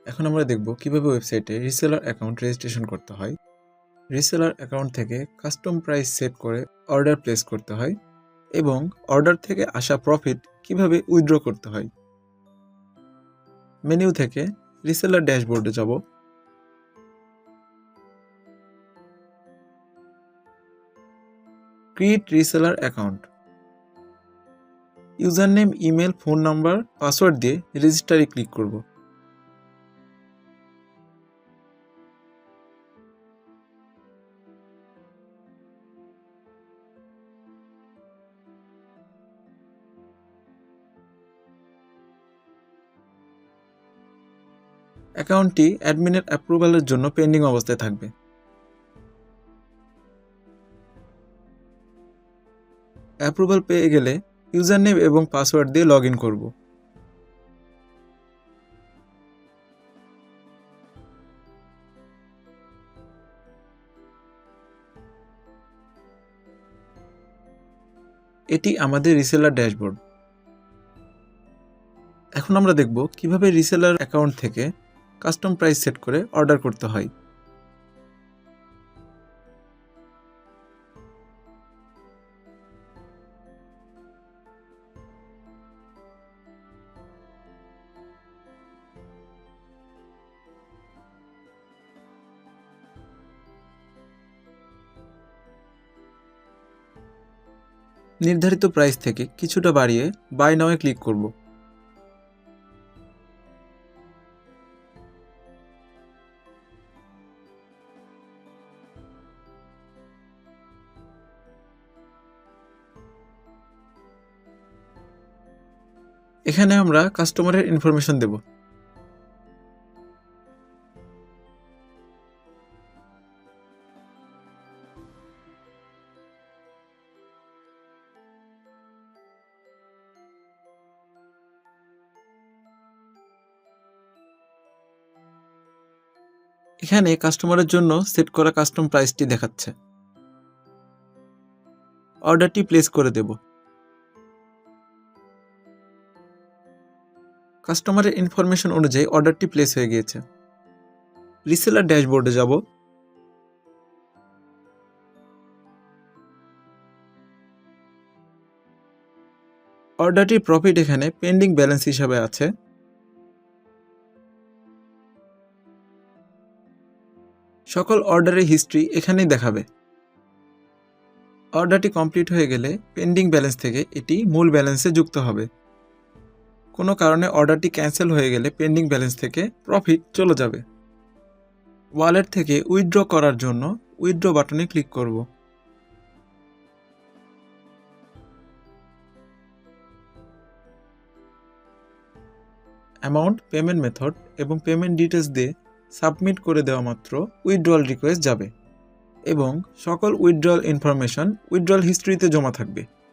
এখন আমরা দেখব কিভাবে ওয়েবসাইটে রিসেলার অ্যাকাউন্ট রেজিস্ট্রেশন করতে হয়। রিসেলার অ্যাকাউন্ট থেকে কাস্টম প্রাইস সেট করে অর্ডার প্লেস করতে হয় এবং অর্ডার থেকে আসা প্রফিট কিভাবে উইথড্র করতে হয়। মেনু থেকে রিসেলার ড্যাশবোর্ডে যাব। Create reseller account. User name, email, phone number, password দিয়ে রেজিস্টারে ক্লিক করব। অ্যাকাউন্টটি অ্যাডমিনের অ্যাপ্রুভালের জন্য পেন্ডিং অবস্থায় থাকবে। অ্যাপ্রুভাল পেয়ে গেলে ইউজার নেম এবং পাসওয়ার্ড দিয়ে লগ ইন করব। এটি আমাদের রিসেলার ড্যাশবোর্ড। এখন আমরা দেখব কিভাবে রিসেলার অ্যাকাউন্ট থেকে কাস্টম প্রাইস সেট করে অর্ডার করতে হয়। নির্ধারিত প্রাইস থেকে কিছুটা বাড়িয়ে বাই নাও-এ ক্লিক করব। এখানে আমরা কাস্টমারের ইনফরমেশন দেব। এখানে কাস্টমারের জন্য সেট করা কাস্টম প্রাইসটি দেখাচ্ছে। অর্ডারটি প্লেস করে দেব। কাস্টমারের ইনফরমেশন অনুযায়ী অর্ডারটি প্লেস হয়ে গিয়েছে। রিসেলার ড্যাশবোর্ডে যাব। অর্ডারটির প্রফিট এখানে পেন্ডিং ব্যালেন্স হিসাবে আছে। সকল অর্ডারের হিস্ট্রি এখানেই দেখাবে। অর্ডারটি কমপ্লিট হয়ে গেলে পেন্ডিং ব্যালেন্স থেকে এটি মূল ব্যালেন্সে যুক্ত হবে। কোনো কারণে অর্ডারটি ক্যান্সেল হয়ে গেলে পেন্ডিং ব্যালেন্স থেকে প্রফিট চলে যাবে। ওয়ালেট থেকে উইথড্র করার জন্য উইথড্র বাটনে ক্লিক করব। অ্যামাউন্ট, পেমেন্ট মেথড এবং পেমেন্ট ডিটেলস দিয়ে সাবমিট করে দেওয়া মাত্র উইথড্রয়াল রিকোয়েস্ট যাবে এবং সকল উইথড্রয়াল ইনফরমেশন উইথড্রয়াল হিস্ট্রিতে জমা থাকবে।